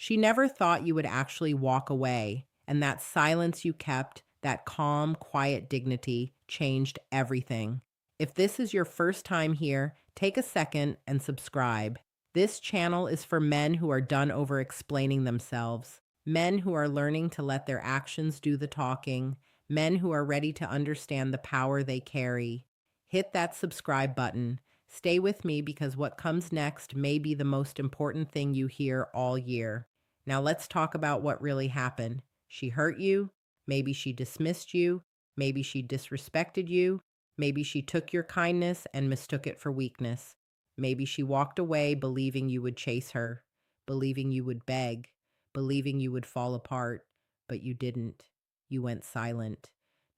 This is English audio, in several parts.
She never thought you would actually walk away, and that silence you kept, that calm, quiet dignity, changed everything. If this is your first time here, take a second and subscribe. This channel is for men who are done over explaining themselves, men who are learning to let their actions do the talking, men who are ready to understand the power they carry. Hit that subscribe button. Stay with me because what comes next may be the most important thing you hear all year. Now let's talk about what really happened. She hurt you. Maybe she dismissed you. Maybe she disrespected you. Maybe she took your kindness and mistook it for weakness. Maybe she walked away believing you would chase her, believing you would beg, believing you would fall apart, but you didn't. You went silent.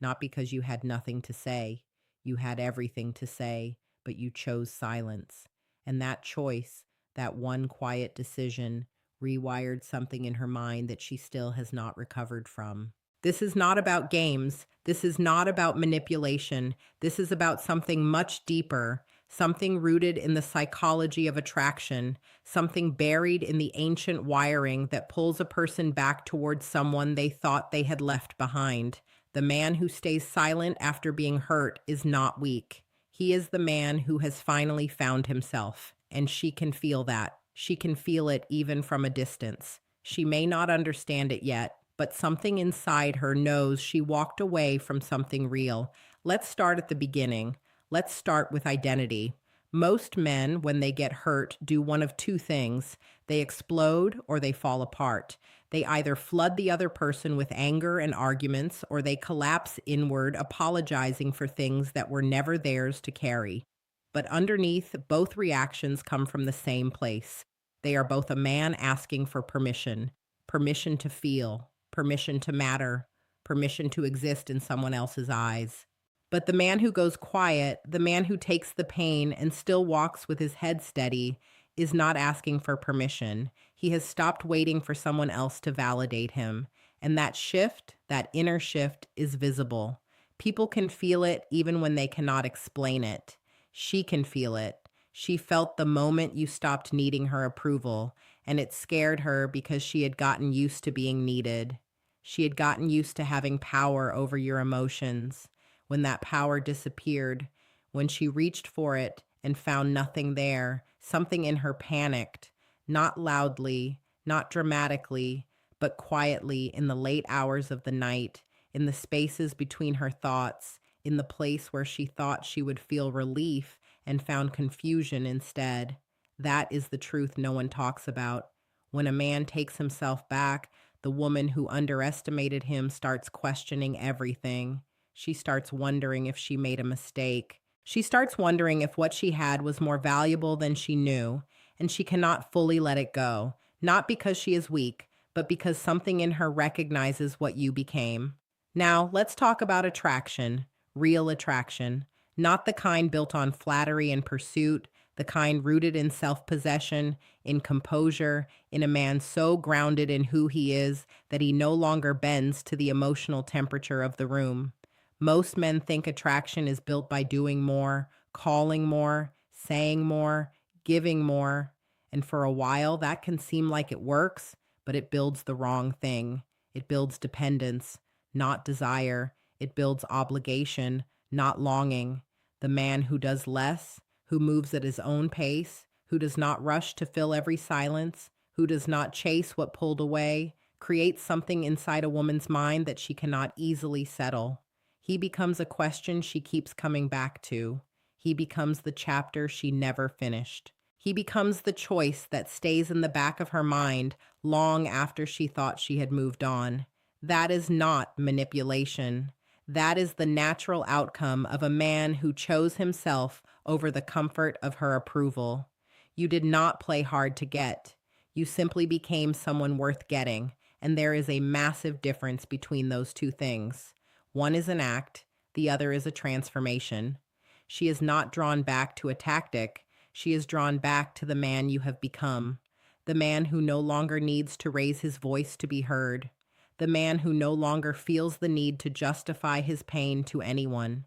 Not because you had nothing to say. You had everything to say, but you chose silence. And that choice, that one quiet decision, rewired something in her mind that she still has not recovered from. This is not about games. This is not about manipulation. This is about something much deeper, something rooted in the psychology of attraction, something buried in the ancient wiring that pulls a person back towards someone they thought they had left behind. The man who stays silent after being hurt is not weak. He is the man who has finally found himself, and she can feel that. She can feel it even from a distance. She may not understand it yet, but something inside her knows she walked away from something real. Let's start at the beginning. Let's start with identity. Most men, when they get hurt, do one of two things. They explode or they fall apart. They either flood the other person with anger and arguments, or they collapse inward, apologizing for things that were never theirs to carry. But underneath, both reactions come from the same place. They are both a man asking for permission, permission to feel, permission to matter, permission to exist in someone else's eyes. But the man who goes quiet, the man who takes the pain and still walks with his head steady, is not asking for permission. He has stopped waiting for someone else to validate him. And that shift, that inner shift, is visible. People can feel it even when they cannot explain it. She can feel it. She felt the moment you stopped needing her approval, and it scared her because she had gotten used to being needed. She had gotten used to having power over your emotions. When that power disappeared, when she reached for it and found nothing there, something in her panicked, not loudly, not dramatically, but quietly in the late hours of the night, in the spaces between her thoughts, in the place where she thought she would feel relief and found confusion instead. That is the truth no one talks about. When a man takes himself back, the woman who underestimated him starts questioning everything. She starts wondering if she made a mistake. She starts wondering if what she had was more valuable than she knew, and she cannot fully let it go, not because she is weak, but because something in her recognizes what you became. Now, let's talk about attraction, real attraction, not the kind built on flattery and pursuit, the kind rooted in self-possession, in composure, in a man so grounded in who he is that he no longer bends to the emotional temperature of the room. Most men think attraction is built by doing more, calling more, saying more, giving more. And for a while, that can seem like it works, but it builds the wrong thing. It builds dependence, not desire. It builds obligation, not longing. The man who does less, who moves at his own pace, who does not rush to fill every silence, who does not chase what pulled away, creates something inside a woman's mind that she cannot easily settle. He becomes a question she keeps coming back to. He becomes the chapter she never finished. He becomes the choice that stays in the back of her mind long after she thought she had moved on. That is not manipulation. That is the natural outcome of a man who chose himself over the comfort of her approval. You did not play hard to get. You simply became someone worth getting, and there is a massive difference between those two things. One is an act, the other is a transformation. She is not drawn back to a tactic. She is drawn back to the man you have become, the man who no longer needs to raise his voice to be heard, the man who no longer feels the need to justify his pain to anyone,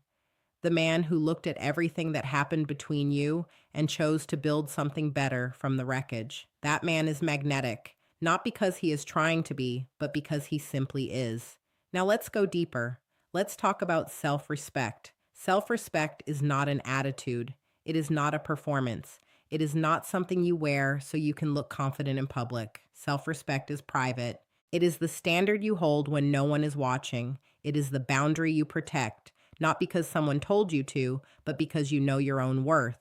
the man who looked at everything that happened between you and chose to build something better from the wreckage. That man is magnetic. not because he is trying to be, but because he simply is. Now let's go deeper. Let's talk about self respect. Self respect is not an attitude, it is not a performance. It is not something you wear so you can look confident in public. Self respect is private. It is the standard you hold when no one is watching. It is the boundary you protect, not because someone told you to, but because you know your own worth.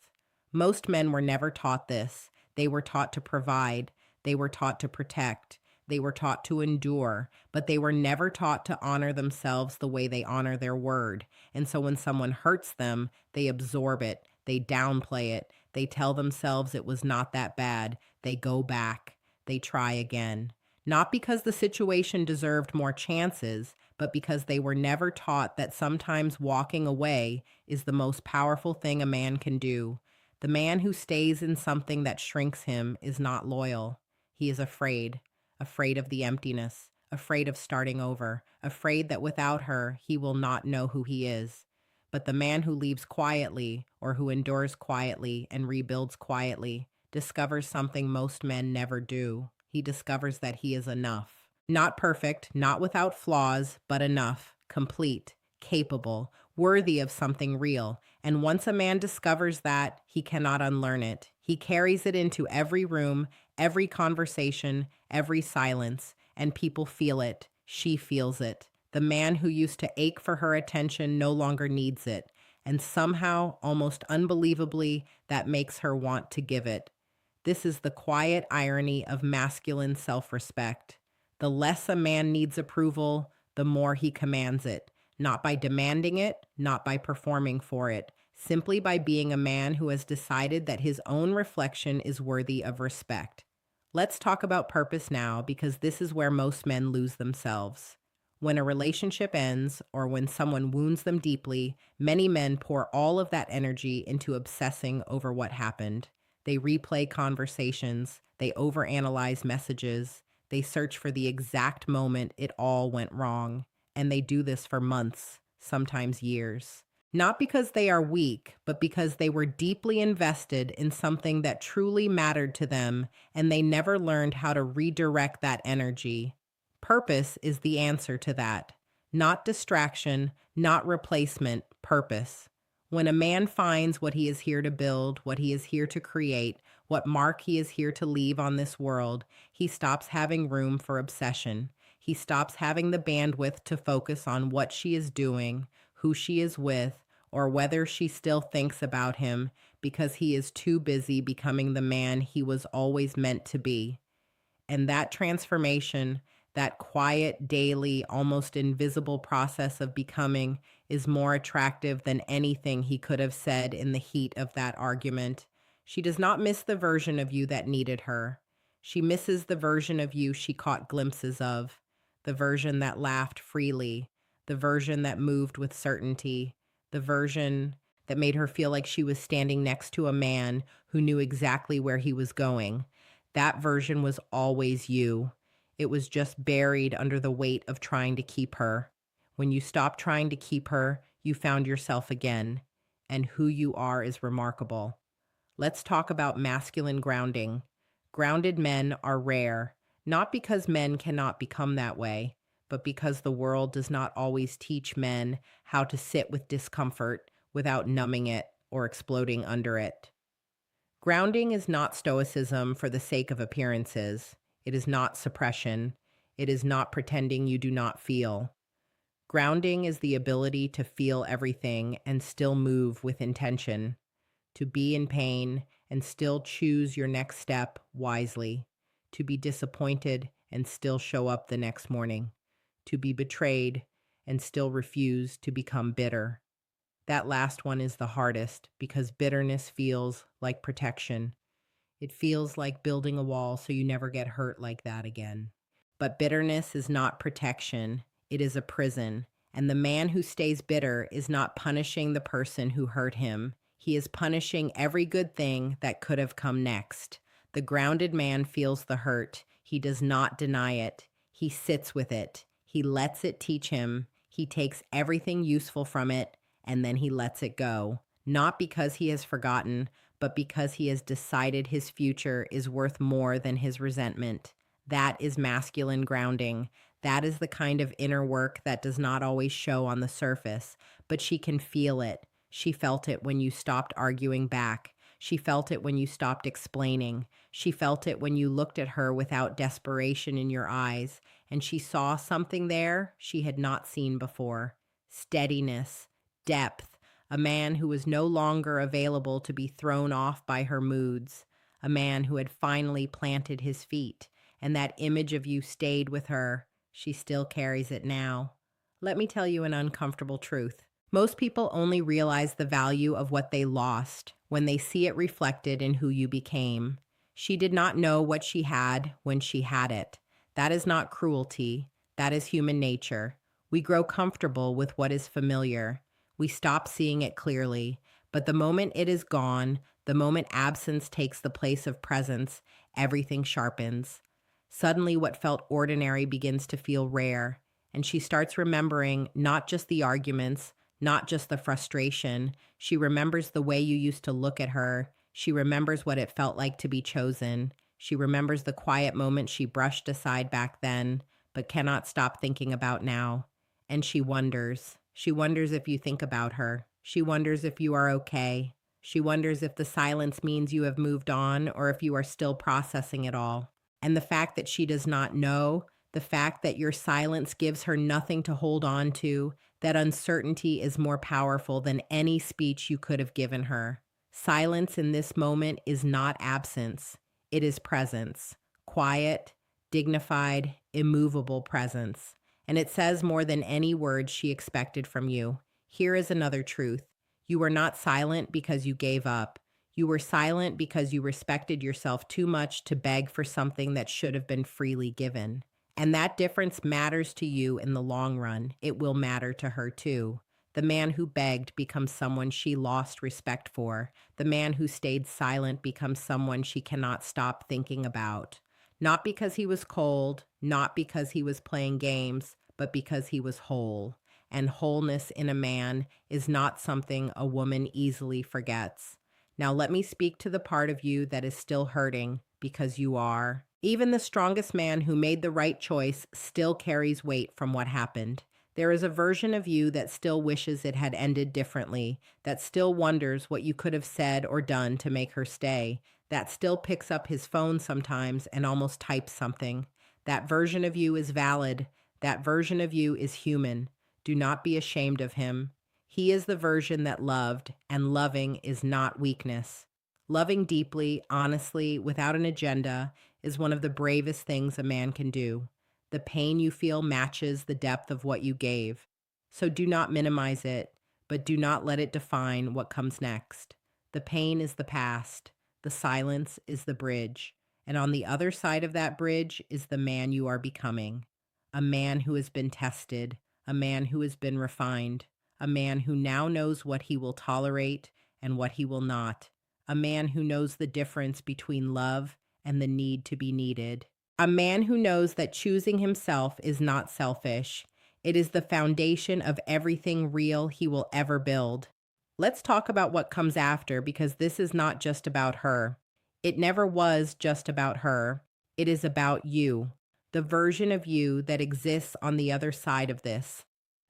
Most men were never taught this. They were taught to provide, they were taught to protect, they were taught to endure, but they were never taught to honor themselves the way they honor their word. And so when someone hurts them, they absorb it, they downplay it, they tell themselves it was not that bad, they go back, they try again. Not because the situation deserved more chances, but because they were never taught that sometimes walking away is the most powerful thing a man can do. The man who stays in something that shrinks him is not loyal. He is afraid, afraid of the emptiness, afraid of starting over, afraid that without her, he will not know who he is. But the man who leaves quietly, or who endures quietly and rebuilds quietly, discovers something most men never do. He discovers that he is enough. Not perfect, not without flaws, but enough, complete, capable, worthy of something real. And once a man discovers that, he cannot unlearn it. He carries it into every room, every conversation, every silence, and people feel it. She feels it. The man who used to ache for her attention no longer needs it. And somehow, almost unbelievably, that makes her want to give it. This is the quiet irony of masculine self respect. The less a man needs approval, the more he commands it, not by demanding it, not by performing for it, simply by being a man who has decided that his own reflection is worthy of respect. Let's talk about purpose now, because this is where most men lose themselves. When a relationship ends, or when someone wounds them deeply, many men pour all of that energy into obsessing over what happened. They replay conversations, they overanalyze messages, they search for the exact moment it all went wrong, and they do this for months, sometimes years. Not because they are weak, but because they were deeply invested in something that truly mattered to them, and they never learned how to redirect that energy. Purpose is the answer to that. Not distraction, not replacement, purpose. When a man finds what he is here to build, what he is here to create, what mark he is here to leave on this world, he stops having room for obsession. He stops having the bandwidth to focus on what she is doing, who she is with, or whether she still thinks about him, because he is too busy becoming the man he was always meant to be. And that transformation, that quiet, daily, almost invisible process of becoming, is more attractive than anything he could have said in the heat of that argument. She does not miss the version of you that needed her. She misses the version of you she caught glimpses of, the version that laughed freely, the version that moved with certainty, the version that made her feel like she was standing next to a man who knew exactly where he was going. That version was always you. It was just buried under the weight of trying to keep her. When you stopped trying to keep her, you found yourself again. And who you are is remarkable. Let's talk about masculine grounding. Grounded men are rare, not because men cannot become that way, but because the world does not always teach men how to sit with discomfort without numbing it or exploding under it. Grounding is not stoicism for the sake of appearances. It is not suppression. It is not pretending you do not feel. Grounding is the ability to feel everything and still move with intention, to be in pain and still choose your next step wisely, to be disappointed and still show up the next morning, to be betrayed and still refuse to become bitter. That last one is the hardest because bitterness feels like protection. It feels like building a wall so you never get hurt like that again. But bitterness is not protection, it is a prison. And the man who stays bitter is not punishing the person who hurt him. He is punishing every good thing that could have come next. The grounded man feels the hurt. He does not deny it. He sits with it. He lets it teach him. He takes everything useful from it, and then he lets it go. Not because he has forgotten, but because he has decided his future is worth more than his resentment. That is masculine grounding. That is the kind of inner work that does not always show on the surface, but she can feel it. She felt it when you stopped arguing back. She felt it when you stopped explaining. She felt it when you looked at her without desperation in your eyes, and she saw something there she had not seen before: steadiness, depth, a man who was no longer available to be thrown off by her moods, a man who had finally planted his feet, and that image of you stayed with her. She still carries it now. Let me tell you an uncomfortable truth. Most people only realize the value of what they lost when they see it reflected in who you became. She did not know what she had when she had it. That is not cruelty. That is human nature. We grow comfortable with what is familiar. We stop seeing it clearly. But the moment it is gone, the moment absence takes the place of presence, everything sharpens. Suddenly, what felt ordinary begins to feel rare, and she starts remembering not just the arguments, not just the frustration. She remembers the way you used to look at her. She remembers what it felt like to be chosen. She remembers the quiet moments she brushed aside back then, but cannot stop thinking about now. And she wonders. She wonders if you think about her. She wonders if you are okay. She wonders if the silence means you have moved on or if you are still processing it all. And the fact that she does not know, the fact that your silence gives her nothing to hold on to, that uncertainty is more powerful than any speech you could have given her. Silence in this moment is not absence, it is presence. Quiet, dignified, immovable presence. And it says more than any words she expected from you. Here is another truth: you were not silent because you gave up. You were silent because you respected yourself too much to beg for something that should have been freely given. And that difference matters to you in the long run. It will matter to her too. The man who begged becomes someone she lost respect for. The man who stayed silent becomes someone she cannot stop thinking about. Not because he was cold, not because he was playing games, but because he was whole. And wholeness in a man is not something a woman easily forgets. Now let me speak to the part of you that is still hurting, because you are. Even the strongest man who made the right choice still carries weight from what happened. There is a version of you that still wishes it had ended differently, that still wonders what you could have said or done to make her stay, that still picks up his phone sometimes and almost types something. That version of you is valid. That version of you is human. Do not be ashamed of him. He is the version that loved, and loving is not weakness. Loving deeply, honestly, without an agenda, is one of the bravest things a man can do. The pain you feel matches the depth of what you gave. So do not minimize it, but do not let it define what comes next. The pain is the past. The silence is the bridge. And on the other side of that bridge is the man you are becoming. A man who has been tested, a man who has been refined, a man who now knows what he will tolerate and what he will not, a man who knows the difference between love and the need to be needed, a man who knows that choosing himself is not selfish. It is the foundation of everything real he will ever build. Let's talk about what comes after, because this is not just about her. It never was just about her. It is about you, the version of you that exists on the other side of this.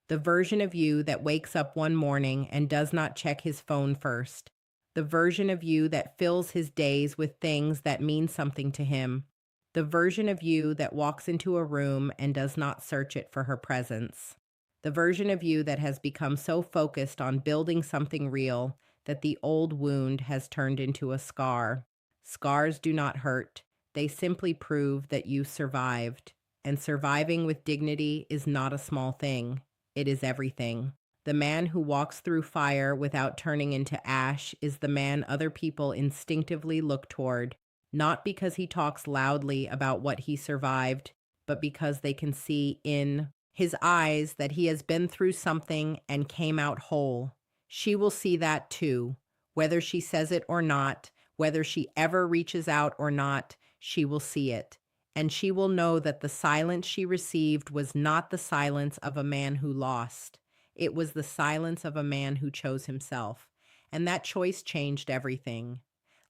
The version of you that wakes up one morning and does not check his phone first. The version of you that fills his days with things that mean something to him. The version of you that walks into a room and does not search it for her presence. The version of you that has become so focused on building something real that the old wound has turned into a scar. Scars do not hurt. They simply prove that you survived. And surviving with dignity is not a small thing. It is everything. The man who walks through fire without turning into ash is the man other people instinctively look toward, not because he talks loudly about what he survived, but because they can see in his eyes that he has been through something and came out whole. She will see that too. Whether she says it or not, whether she ever reaches out or not, she will see it. And she will know that the silence she received was not the silence of a man who lost. It was the silence of a man who chose himself. And that choice changed everything.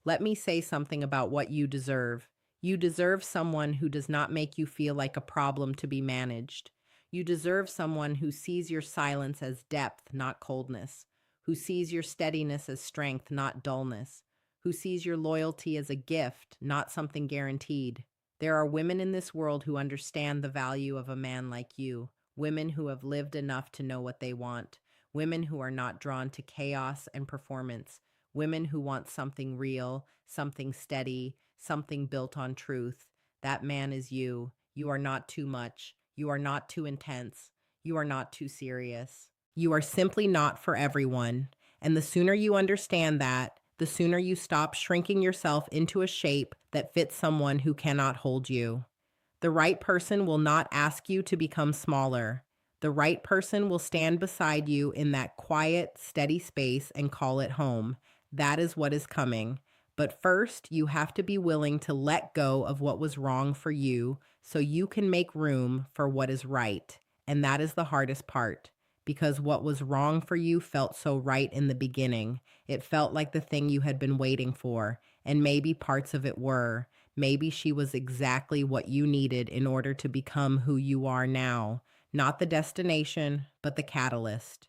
Let me say something about what you deserve. You deserve someone who does not make you feel like a problem to be managed. You deserve someone who sees your silence as depth, not coldness, who sees your steadiness as strength, not dullness, who sees your loyalty as a gift, not something guaranteed. There are women in this world who understand the value of a man like you, women who have lived enough to know what they want, women who are not drawn to chaos and performance, women who want something real, something steady, something built on truth. That man is you. You are not too much. You are not too intense. You are not too serious. You are simply not for everyone. And the sooner you understand that, the sooner you stop shrinking yourself into a shape that fits someone who cannot hold you. The right person will not ask you to become smaller. The right person will stand beside you in that quiet, steady space and call it home. That is what is coming. But first, you have to be willing to let go of what was wrong for you so you can make room for what is right. And that is the hardest part because what was wrong for you felt so right in the beginning. It felt like the thing you had been waiting for, and maybe parts of it were. Maybe she was exactly what you needed in order to become who you are now. Not the destination, but the catalyst.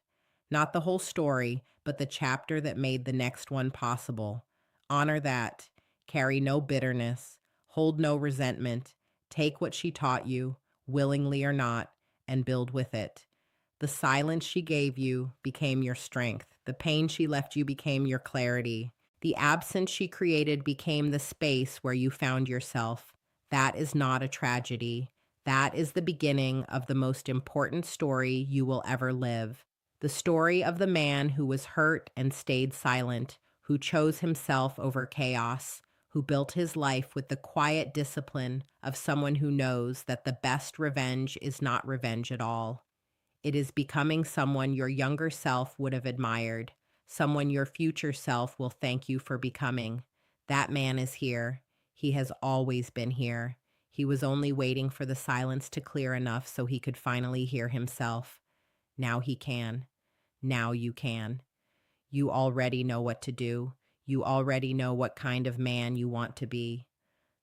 Not the whole story, but the chapter that made the next one possible. Honor that. Carry no bitterness. Hold no resentment. Take what she taught you, willingly or not, and build with it. The silence she gave you became your strength. The pain she left you became your clarity. The absence she created became the space where you found yourself. That is not a tragedy. That is the beginning of the most important story you will ever live. The story of the man who was hurt and stayed silent, who chose himself over chaos, who built his life with the quiet discipline of someone who knows that the best revenge is not revenge at all. It is becoming someone your younger self would have admired, someone your future self will thank you for becoming. That man is here. He has always been here. He was only waiting for the silence to clear enough so he could finally hear himself. Now he can. Now you can. You already know what to do. You already know what kind of man you want to be.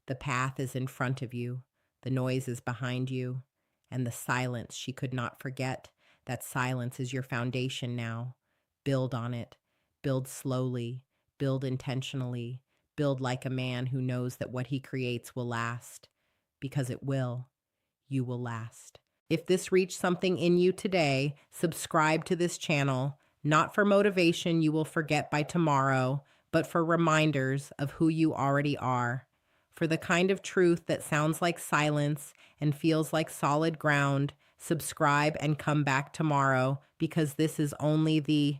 The path is in front of you, the noise is behind you, and the silence she could not forget. That silence is your foundation now. Build on it. Build slowly. Build intentionally. Build like a man who knows that what he creates will last. Because it will. You will last. If this reached something in you today, subscribe to this channel, not for motivation you will forget by tomorrow, but for reminders of who you already are. For the kind of truth that sounds like silence and feels like solid ground, subscribe and come back tomorrow because this is only the